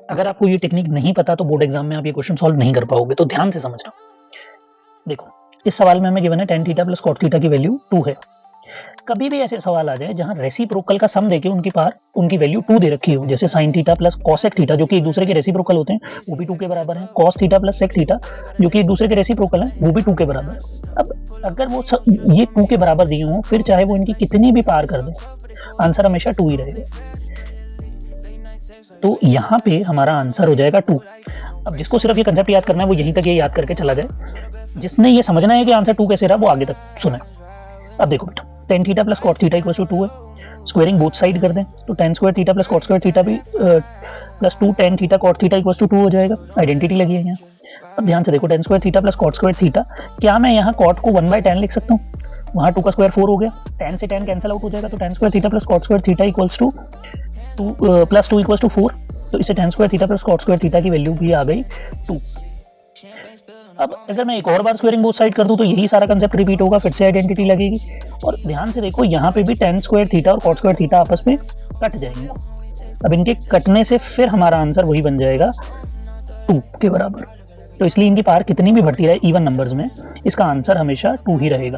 अगर आपको ये टेक्निक नहीं पता तो बोर्ड एग्जाम में आप ये क्वेश्चन सॉल्व नहीं कर पाओगे, तो ध्यान से समझना। देखो इस सवाल में हमें गिवन है tan theta plus cot theta की वैल्यू 2 है। कभी भी ऐसे सवाल आ जाए जहां रेसिप्रोकल का सम देके उनकी वैल्यू 2 दे रखी हो, जैसे sin theta plus cosec theta जो कि एक दूसरे के रेसिप्रोकल होते हैं वो भी 2 के बराबर है, cos theta plus sec theta जो कि एक दूसरे के रेसिप्रोकल है वो भी 2 के बराबर है। अब अगर वो ये 2 के बराबर दिए हों, फिर चाहे वो इनकी कितनी भी पार कर दे, आंसर हमेशा 2 ही रहेगा। तो यहाँ पे हमारा आंसर हो जाएगा 2। अब जिसको सिर्फ ये कंसेप्ट याद करना है वो यहीं तक ये याद करके चला जाए। जिसने ये समझना है कि आंसर 2 कैसे रहा वो आगे तक सुने। अब देखो बेटा tan theta plus cot theta equal to 2 है, स्क्वायरिंग बोथ साइड कर दें तो tan square theta plus cot square theta भी plus 2 tan theta cot theta equal to 2 हो जाएगा। आइडेंटिटी लगी है यहाँ। अब ध्यान से देखो tan square theta plus cot square theta, क्या मैं यहाँ cot को 1/tan लिख सकता हूँ? वहाँ 2 का स्क्वायर 4 हो गया, tan से tan कैंसिल आउट हो जाएगा, तो tan square theta plus cot square theta equals to 2 equals to 4, तो इसे tan square theta plus cot square theta की वैल्यू भी आ गई 2। अब अगर मैं एक और बार स्क्वायरिंग बोथ साइड कर दूं तो यही सारा कंसेप्ट रिपीट होगा, फिर से आइडेंटिटी लगेगी। और ध्यान से देखो यहाँ पे भी tan स्क्वायर थीटा और cot स्क्वायर थीटा आपस में कट जाएंगे। अब इनके कटने से फिर हमारा आंसर वही बन जाएगा 2 के बराबर। तो इसलिए इनकी पावर कितनी भी बढ़ती रहे इवन नंबर्स में, इसका आंसर हमेशा 2 ही रहेगा।